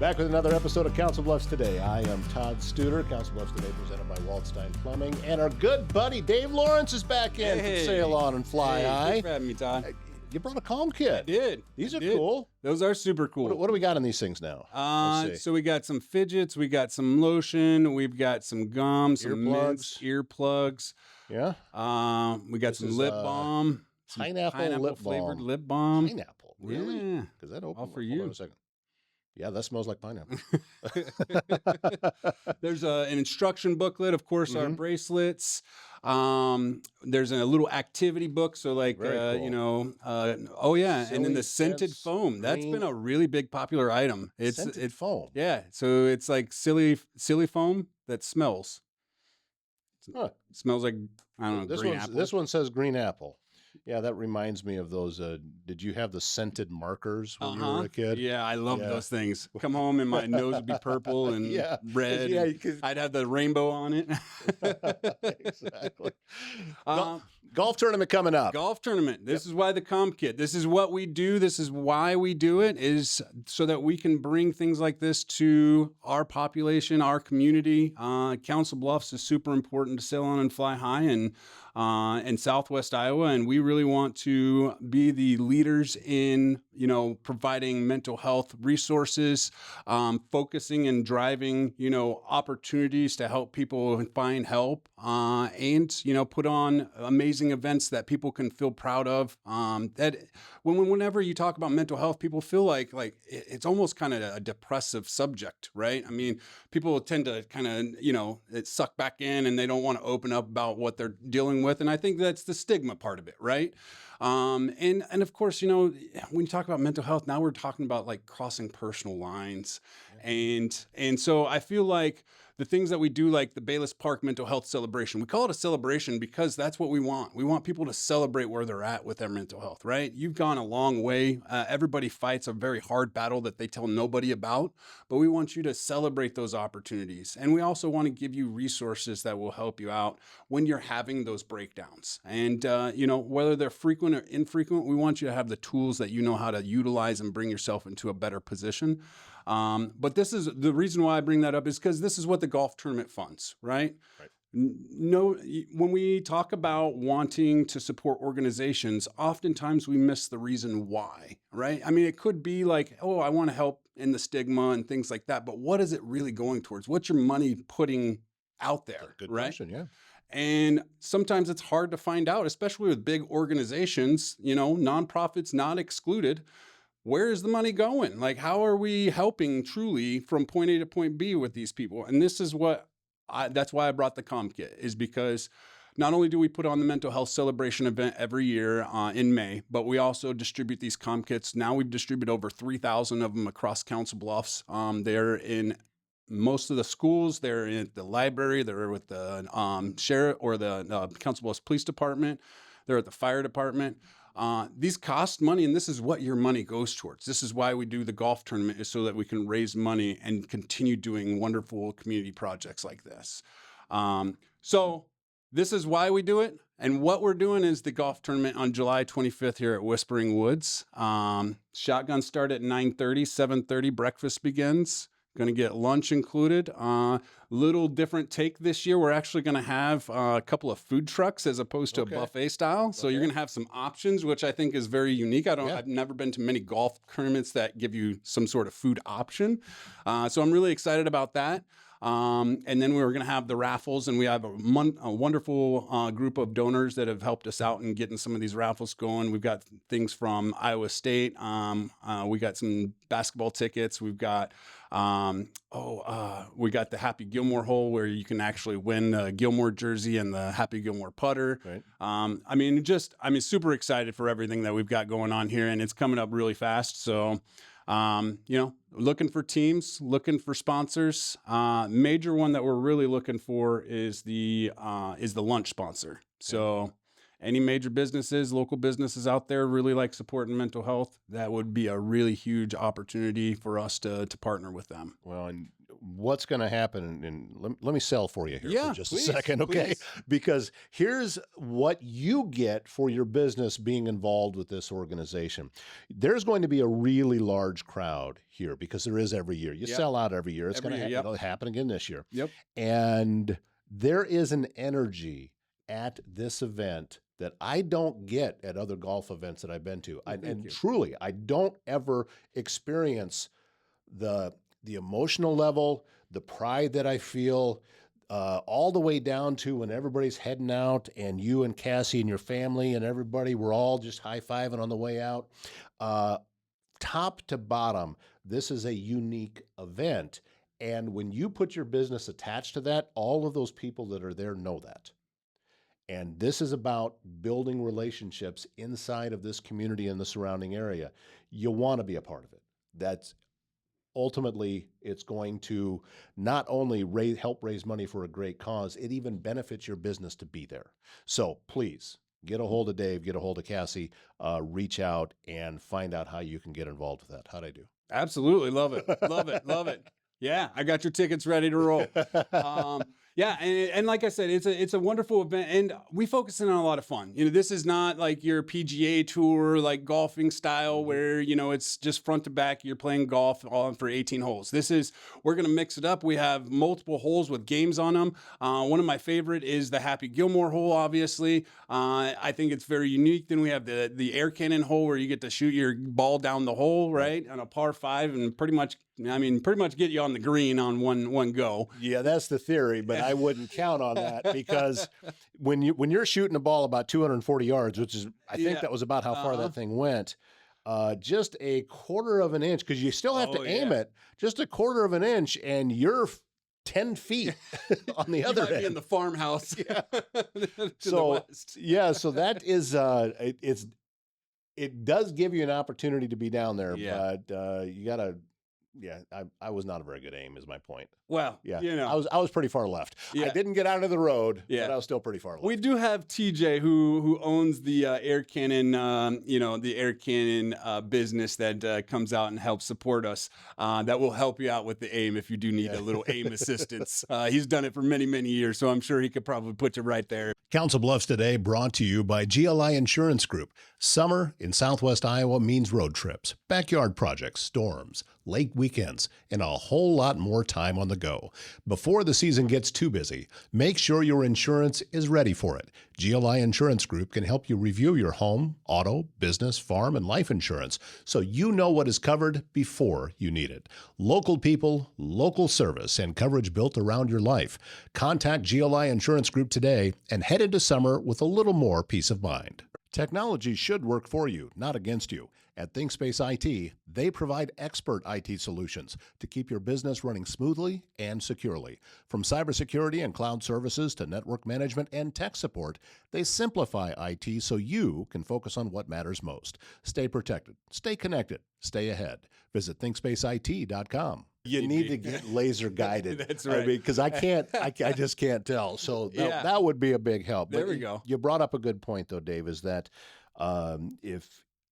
Back with another episode of Council Bluffs Today. I am Todd Studer. Council Bluffs Today presented by Waldstein Plumbing. And our good buddy Dave Lawrence is back in from Sail On and Fly High. Thanks for having me, Todd. You brought a calm kit. I did. These are cool. Those are super cool. What do we got in these things now? Let's see. So we got some fidgets, we got some lotion, we've got some gum, some mints, earplugs. Yeah. We got some lip balm. Pineapple flavored lip balm. Pineapple, really? Yeah. Because that opened. All for Hold you. on a second. Yeah, that smells like pineapple. There's an instruction booklet, of course, our bracelets. There's a little activity book. So like, cool. And then the scented foam. That's been a really big popular item. It's foam. Yeah. So it's like silly foam that smells. Huh. It smells like, I don't know, green apple. This one says green apple. Yeah, that reminds me of those. Did you have the scented markers when you were a kid? Yeah, I loved those things. Come home and my nose would be purple and red. Yeah, I'd have the rainbow on it. Exactly. Golf tournament coming up. Golf tournament. This is why the comp kit. This is what we do. This is why we do it, is so that we can bring things like this to our population, our community. Council Bluffs is super important to Sail On and Fly High in Southwest Iowa, and we really want to be the leaders in, providing mental health resources, focusing and driving, opportunities to help people find help, and, put on amazing events that people can feel proud of. That whenever you talk about mental health, people feel like it's almost kind of a depressive subject, right? I mean, people tend to kind of, suck back in and they don't want to open up about what they're dealing with. And I think that's the stigma part of it, right? And of course, when you talk about mental health, now we're talking about like crossing personal lines. And so I feel like the things that we do, like the Bayless Park Mental Health Celebration, we call it a celebration because that's what we want. We want people to celebrate where they're at with their mental health, right? You've gone a long way. Everybody fights a very hard battle that they tell nobody about, but we want you to celebrate those opportunities. And we also want to give you resources that will help you out when you're having those breakdowns. And, whether they're frequent or infrequent, we want you to have the tools that you know how to utilize and bring yourself into a better position. But this is the reason why I bring that up, is because this is what the golf tournament funds, right? Right. No, when we talk about wanting to support organizations, oftentimes we miss the reason why, right? I mean, it could be like, oh, I want to help in the stigma and things like that, but what is it really going towards? What's your money putting out there? Good right? question, yeah. And sometimes it's hard to find out, especially with big organizations, nonprofits not excluded. Where is the money going? Like, how are we helping truly from point A to point B with these people? And this is that's why I brought the comp kit, is because not only do we put on the mental health celebration event every year in May, but we also distribute these comp kits. Now we've distributed over 3,000 of them across Council Bluffs. They're in most of the schools, they're in the library, they're with the sheriff or the Council Bluffs Police Department, they're at the fire department. These cost money, and this is what your money goes towards. This is why we do the golf tournament, is so that we can raise money and continue doing wonderful community projects like this. So this is why we do it. And what we're doing is the golf tournament on July 25th here at Whispering Woods. Shotguns start at 9:30, 7:30 breakfast begins. Going to get lunch included. Little different take this year. We're actually going to have a couple of food trucks as opposed to a buffet style. So you're going to have some options, which I think is very unique. I've never been to many golf tournaments that give you some sort of food option. So I'm really excited about that. And then we're going to have the raffles, and we have a wonderful group of donors that have helped us out in getting some of these raffles going. We've got things from Iowa State. We got some basketball tickets. We've got we got the Happy Gilmore hole where you can actually win the Gilmore jersey and the Happy Gilmore putter. Right. I'm super excited for everything that we've got going on here, and it's coming up really fast. So, looking for teams, looking for sponsors. Major one that we're really looking for is the lunch sponsor. So any major businesses, local businesses out there really like supporting mental health, that would be a really huge opportunity for us to partner with them. Well, and what's going to happen. And let me sell for you here for just please, a second, okay? please. Because here's what you get for your business being involved with this organization. There's going to be a really large crowd here because there is every year. You sell out every year. It's going to it'll happen again this year. Yep. And there is an energy at this event that I don't get at other golf events that I've been to. Truly, I don't ever experience the emotional level, the pride that I feel, all the way down to when everybody's heading out and you and Cassie and your family and everybody, we're all just high-fiving on the way out. Top to bottom, this is a unique event. And when you put your business attached to that, all of those people that are there know that. And this is about building relationships inside of this community and the surrounding area. You want to be a part of it. That's ultimately, it's going to not only help raise money for a great cause, it even benefits your business to be there. So please get a hold of Dave, get a hold of Cassie, reach out and find out how you can get involved with that. How'd I do? Absolutely. Love it. Love it. Love it. Yeah, I got your tickets ready to roll. Yeah, and like I said, it's a wonderful event, and we focus in on a lot of fun. This is not like your PGA Tour, like golfing style, where it's just front to back. You're playing golf on for 18 holes. We're gonna mix it up. We have multiple holes with games on them. One of my favorite is the Happy Gilmore hole. Obviously, I think it's very unique. Then we have the air cannon hole where you get to shoot your ball down the hole, right, on a par 5, and pretty much get you on the green on one go. Yeah, that's the theory, but I wouldn't count on that because when you're shooting a ball about 240 yards, which is I think that was about how far that thing went, just a quarter of an inch, because you still have to aim it, just a quarter of an inch, and you're 10 feet on the other end. Be in the farmhouse. Yeah. To the west. Yeah, so that is it does give you an opportunity to be down there, but you gotta. Yeah, I was not a very good aim, is my point. Well, yeah, I was pretty far left. Yeah. I didn't get out of the road, but I was still pretty far left. We do have TJ who owns the air cannon, the air cannon business that comes out and helps support us. That will help you out with the aim if you do need a little aim assistance. He's done it for many, many years, so I'm sure he could probably put you right there. Council Bluffs Today brought to you by GLI Insurance Group. Summer in Southwest Iowa means road trips, backyard projects, storms, lake weekends, and a whole lot more time on the go. Before the season gets too busy, make sure your insurance is ready for it. GLI Insurance Group can help you review your home, auto, business, farm, and life insurance so you know what is covered before you need it. Local people, local service, and coverage built around your life. Contact GLI Insurance Group today and head into summer with a little more peace of mind. Technology should work for you, not against you. At ThinkSpace IT, they provide expert IT solutions to keep your business running smoothly and securely. From cybersecurity and cloud services to network management and tech support, they simplify IT so you can focus on what matters most. Stay protected, stay connected, stay ahead. Visit ThinkSpaceIT.com. You need to get laser guided. That's right. Because I just can't tell. So that would be a big help. There we go. You brought up a good point, though, Dave, is that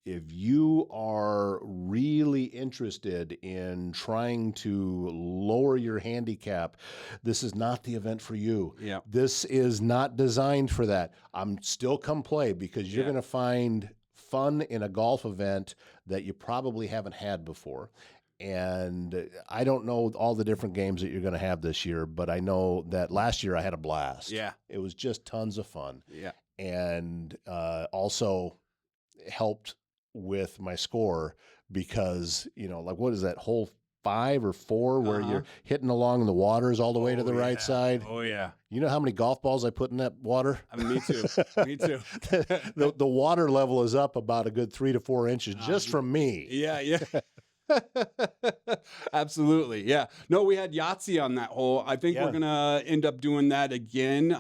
if you are really interested in trying to lower your handicap, this is not the event for you. Yeah. This is not designed for that. Still come play, because you're going to find fun in a golf event that you probably haven't had before. And I don't know all the different games that you're going to have this year, but I know that last year I had a blast. Yeah. It was just tons of fun. Yeah. And also helped with my score because, like, what is that, hole 5 or 4 where you're hitting along the waters all the way to the right side? Oh, yeah. You know how many golf balls I put in that water? Me too. Me too. The water level is up about a good 3 to 4 inches just from me. Yeah, yeah. Absolutely. Yeah. No, we had Yahtzee on that hole. I think we're going to end up doing that again,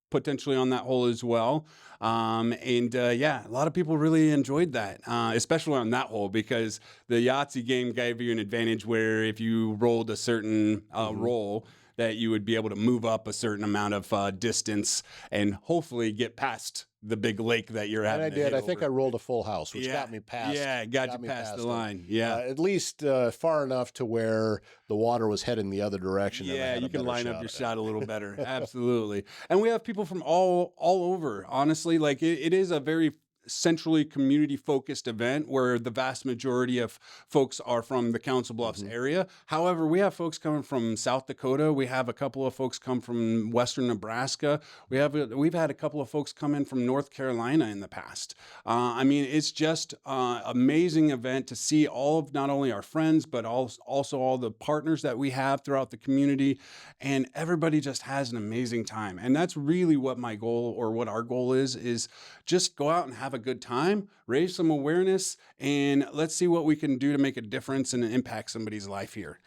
potentially on that hole as well. A lot of people really enjoyed that, especially on that hole, because the Yahtzee game gave you an advantage where if you rolled a certain roll, that you would be able to move up a certain amount of distance and hopefully get past the big lake that you're And having I to did. hit I think I over. rolled a full house, which Yeah. got me past. Yeah, got you me past the it. line. Yeah. At least far enough to where the water was heading the other direction. And I Yeah, had you a can better line up shot your at it. shot a little better. Absolutely. And we have people from all over. Honestly, like it is a very centrally community focused event where the vast majority of folks are from the Council Bluffs area. However, we have folks coming from South Dakota. We have a couple of folks come from Western Nebraska. We've had a couple of folks come in from North Carolina in the past. I mean, it's just amazing event to see all of not only our friends, but also all the partners that we have throughout the community. And everybody just has an amazing time. And that's really what my goal, or what our goal is just go out and have a good time, raise some awareness, and let's see what we can do to make a difference and impact somebody's life here,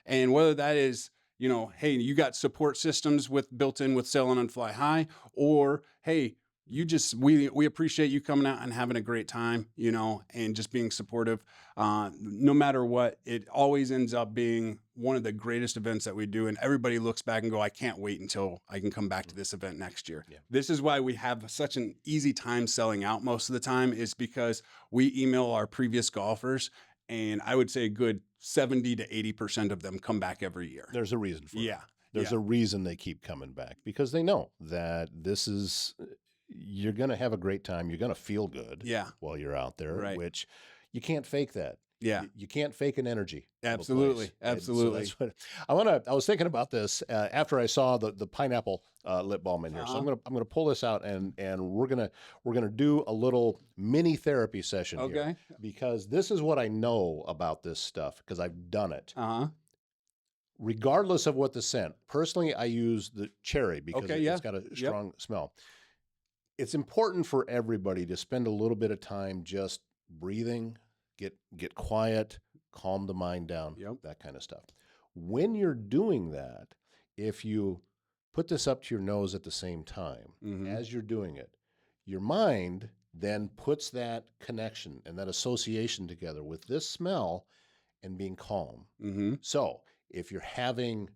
and whether that is, hey, you got support systems built in with Sail On and Fly High, or hey, we appreciate you coming out and having a great time, and just being supportive. No matter what, it always ends up being one of the greatest events that we do. And everybody looks back and go, I can't wait until I can come back to this event next year. Yeah. This is why we have such an easy time selling out most of the time, is because we email our previous golfers, and I would say a good 70 to 80% of them come back every year. There's a reason for it. Yeah. There's a reason they keep coming back, because they know that you're going to have a great time. You're going to feel good while you're out there, which you can't fake that. Yeah. You can't fake an energy. Absolutely. Absolutely. So that's what I was thinking about this after I saw the pineapple lip balm in here. So I'm going to pull this out, and we're going to do a little mini therapy session here, because this is what I know about this stuff, because I've done it. Regardless of what the scent. Personally, I use the cherry because it's got a strong smell. It's important for everybody to spend a little bit of time just breathing, get quiet, calm the mind down, that kind of stuff. When you're doing that, if you put this up to your nose at the same time as you're doing it, your mind then puts that connection and that association together with this smell and being calm. So if you're having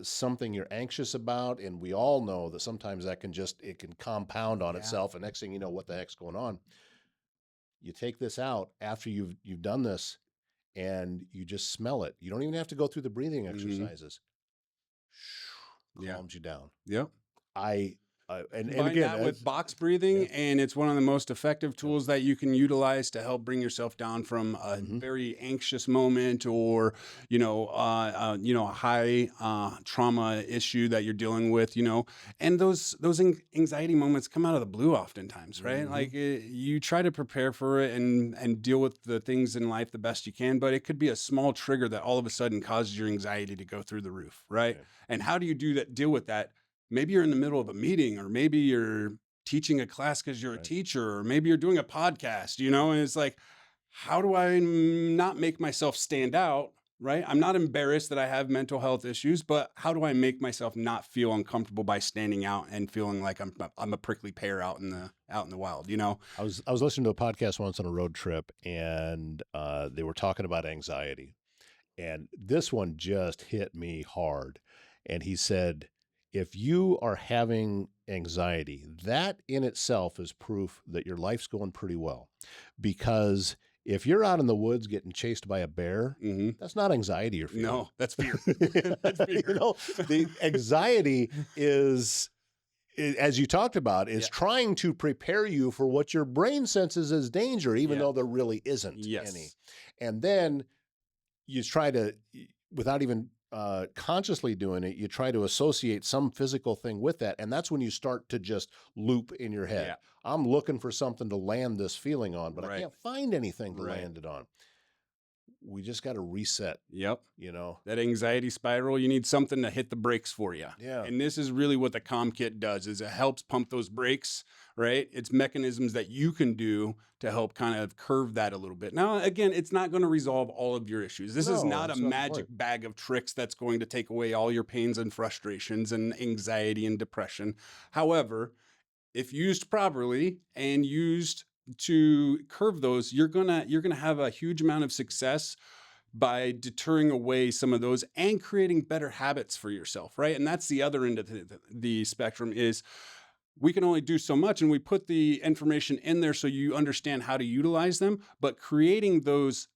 something you're anxious about, and we all know that sometimes that it can compound on itself, and next thing you know, what the heck's going on? You take this out after you've done this, and you just smell it. You don't even have to go through the breathing exercises. Calms you down. Yep. And Combine again, that with box breathing, and it's one of the most effective tools that you can utilize to help bring yourself down from a very anxious moment, or a high trauma issue that you're dealing with. And those anxiety moments come out of the blue oftentimes, right? Like you try to prepare for it and deal with the things in life the best you can, but it could be a small trigger that all of a sudden causes your anxiety to go through the roof, right? Okay. And how do you deal with that? Maybe you're in the middle of a meeting, or maybe you're teaching a class because you're a teacher, or maybe you're doing a podcast, and it's like, how do I not make myself stand out, right? I'm not embarrassed that I have mental health issues, but how do I make myself not feel uncomfortable by standing out and feeling like I'm a prickly pear out in the wild, I was listening to a podcast once on a road trip, and they were talking about anxiety, and this one just hit me hard. And he said, if you are having anxiety, that in itself is proof that your life's going pretty well. Because if you're out in the woods getting chased by a bear, that's not anxiety you're feeling. No, that's fear. That's fear. The anxiety is, as you talked about, is trying to prepare you for what your brain senses as danger, even though there really isn't any. And then you try to, without even consciously doing it, you try to associate some physical thing with that. And that's when you start to just loop in your head. I'm looking for something to land this feeling on, but I can't find anything to land it on. We just got to reset. Yep. That anxiety spiral, you need something to hit the brakes for you. Yeah. And this is really what the Calm Kit does, is it helps pump those brakes, right? It's mechanisms that you can do to help kind of curve that a little bit. Now, again, it's not going to resolve all of your issues. This is not a magic bag of tricks that's going to take away all your pains and frustrations and anxiety and depression. However, if used properly and used to curve those, you're gonna have a huge amount of success by deterring away some of those and creating better habits for yourself, right? And that's the other end of the spectrum, is we can only do so much, and we put the information in there so you understand how to utilize them. But creating those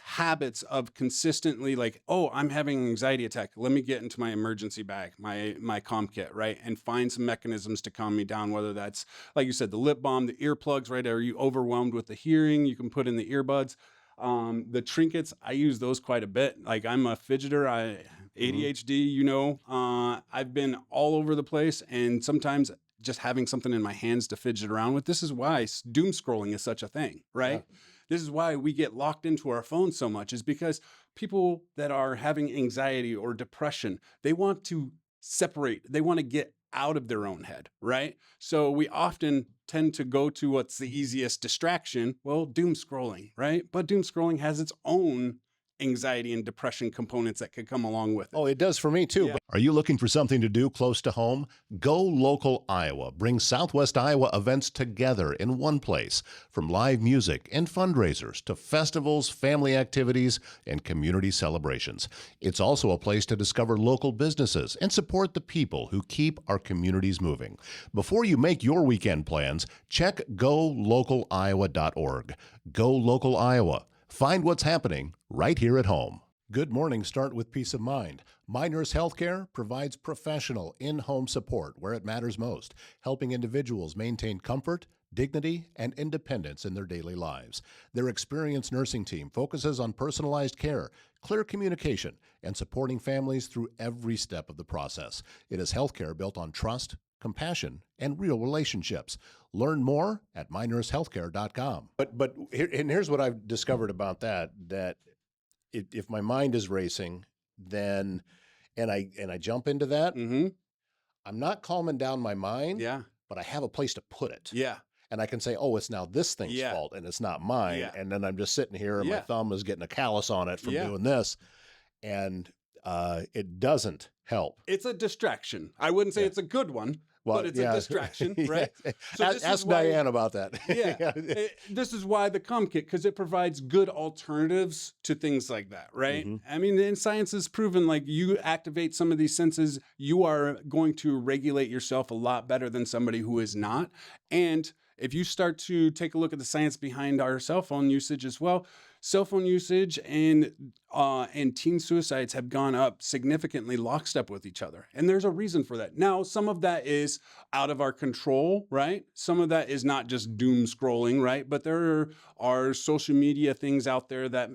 habits of consistently, like, oh, I'm having an anxiety attack, let me get into my emergency bag, my comm kit, right, and find some mechanisms to calm me down, whether that's, like you said, the lip balm, the earplugs, right? Are you overwhelmed with the hearing? You can put in the earbuds. The trinkets, I use those quite a bit. Like, I'm a fidgeter, ADHD, I've been all over the place, and sometimes just having something in my hands to fidget around with. This is why doom scrolling is such a thing, right? Yeah. This is why we get locked into our phones so much, is because people that are having anxiety or depression, they want to separate, they want to get out of their own head, right? So we often tend to go to what's the easiest distraction. Well, doom scrolling, right? But doom scrolling has its own anxiety and depression components that could come along with it. Oh, it does for me too. Yeah. Are you looking for something to do close to home? Go Local Iowa brings Southwest Iowa events together in one place, from live music and fundraisers to festivals, family activities, and community celebrations. It's also a place to discover local businesses and support the people who keep our communities moving. Before you make your weekend plans, check golocaliowa.org. Go Local Iowa. Find what's happening right here at home. Good mornings start with peace of mind. My Nurse Healthcare provides professional in-home support where it matters most, helping individuals maintain comfort, dignity, and independence in their daily lives. Their experienced nursing team focuses on personalized care, clear communication, and supporting families through every step of the process. It is healthcare built on trust, compassion, and real relationships. Learn more at mynursehealthcare.com. But here's what I've discovered about that if my mind is racing, then and I jump into that, I'm not calming down my mind, Yeah. but I have a place to put it. Yeah. And I can say, oh, it's now this thing's Yeah. fault and it's not mine. Yeah. And then I'm just sitting here and my Yeah. thumb is getting a callus on it from Yeah. doing this. And it doesn't help. It's a distraction. I wouldn't say it's a good one, but it's a distraction, right? Yeah. So Ask Diane about that. Yeah. This is why the comm kit, because it provides good alternatives to things like that, right? I mean, and science has proven, like, you activate some of these senses, you are going to regulate yourself a lot better than somebody who is not. And if you start to take a look at the science behind our cell phone usage as well, cell phone usage and teen suicides have gone up significantly lockstep with each other. And there's a reason for that. Now, some of that is out of our control, right? Some of that is not just doom scrolling, right? But there are social media things out there that,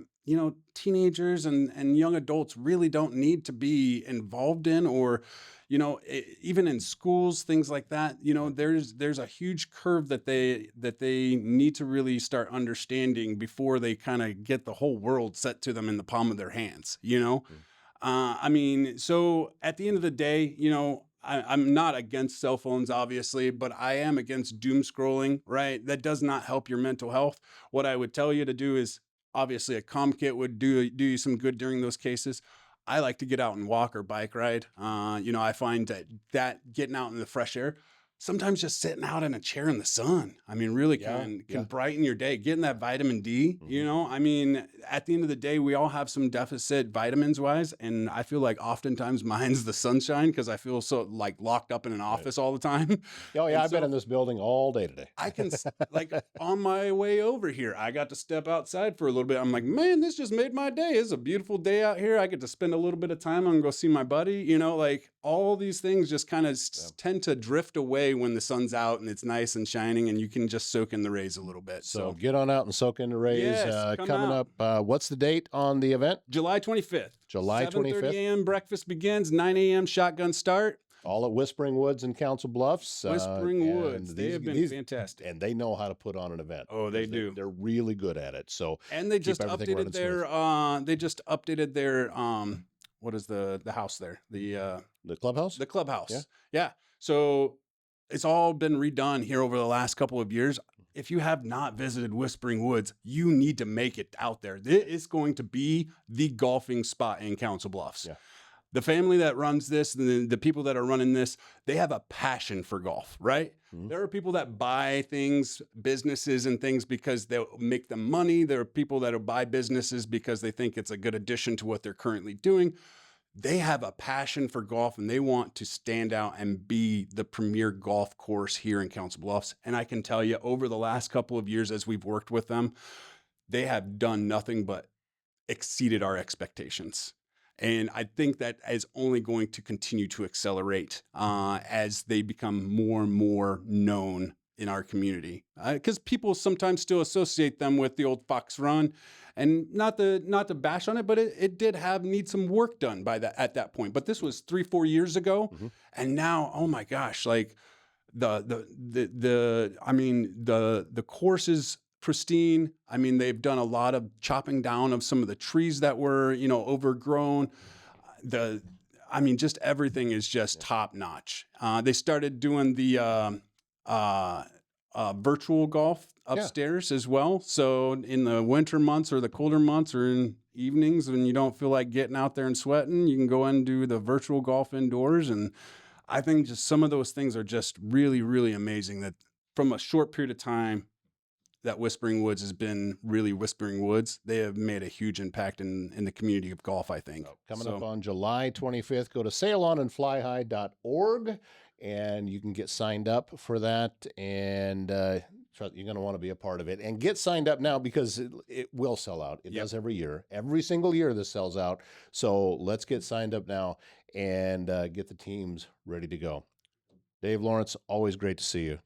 teenagers and young adults really don't need to be involved in, or even in schools, things like that. There's a huge curve that they need to really start understanding before they kind of get the whole world set to them in the palm of their hands. I mean, so at the end of the day, I'm not against cell phones, obviously, but I am against doom scrolling, right? That does not help your mental health. What I would tell you to do is, obviously, a comm kit would do you some good during those cases. I like to get out and walk or bike ride. I find that getting out in the fresh air, sometimes just sitting out in a chair in the sun, I mean, really can brighten your day. Getting that vitamin D, I mean, at the end of the day, we all have some deficit vitamins wise. And I feel like oftentimes mine's the sunshine, because I feel so like locked up in an office all the time. Oh yeah, I've been in this building all day today. I can, like, on my way over here, I got to step outside for a little bit. I'm like, man, this just made my day. It's a beautiful day out here. I get to spend a little bit of time. I'm gonna go see my buddy. Like, all these things just kind of tend to drift away when the sun's out and it's nice and shining, and you can just soak in the rays a little bit. So get on out and soak in the rays. Yes, coming up, what's the date on the event? July 25th. July 25th. 7:30 a.m. breakfast begins. 9 a.m. shotgun start. All at Whispering Woods in Council Bluffs. Whispering Woods. They have been fantastic. And they know how to put on an event. Oh, they do. They're really good at it. So and they just updated their what is the house there? The clubhouse? The clubhouse. Yeah. So it's all been redone here over the last couple of years. If you have not visited Whispering Woods, you need to make it out there. It is going to be the golfing spot in Council Bluffs. Yeah. The family that runs this, the people that are running this, they have a passion for golf, right? There are people that buy things, businesses and things, because they'll make them money. There are people that will buy businesses because they think it's a good addition to what they're currently doing. they have a passion for golf and they want to stand out and be the premier golf course here in Council Bluffs. And I can tell you, over the last couple of years as we've worked with them, they have done nothing but exceeded our expectations. And I think that is only going to continue to accelerate as they become more and more known in our community. Because people sometimes still associate them with the old Fox Run, and not to bash on it, but it did need some work done at that point. But this was 3-4 years ago, and now, oh my gosh, like the course is pristine. I mean, they've done a lot of chopping down of some of the trees that were, overgrown. Just everything is just top notch. They started doing the virtual golf upstairs as well. So in the winter months or the colder months or in evenings when you don't feel like getting out there and sweating, you can go and do the virtual golf indoors. And I think just some of those things are just really, really amazing that from a short period of time that Whispering Woods has been really Whispering Woods, they have made a huge impact in the community of golf, I think. Coming up on July 25th, go to sailonandflyhigh.org and you can get signed up for that. And you're going to want to be a part of it. And get signed up now because it will sell out. It does every year. Every single year this sells out. So let's get signed up now and get the teams ready to go. Dave Lawrence, always great to see you.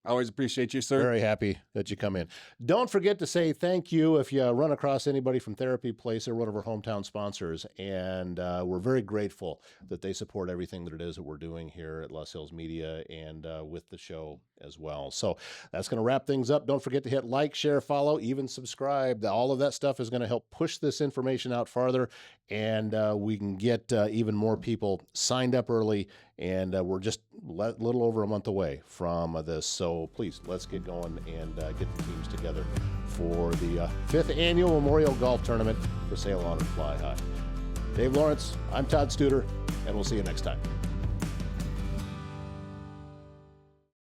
I always appreciate you, sir. Very happy that you come in. Don't forget to say thank you if you run across anybody from Therapy Place. They're one of our hometown sponsors, and we're very grateful that they support everything that it is that we're doing here at Los Hills Media and with the show as well. So that's going to wrap things up. Don't forget to hit like, share, follow, even subscribe. All of that stuff is going to help push this information out farther, and we can get even more people signed up early. And we're just a little over a month away from this. So please, let's get going and get the teams together for the 5th annual Memorial Golf Tournament for Sail On and Fly High. Dave Lawrence, I'm Todd Studer, and we'll see you next time.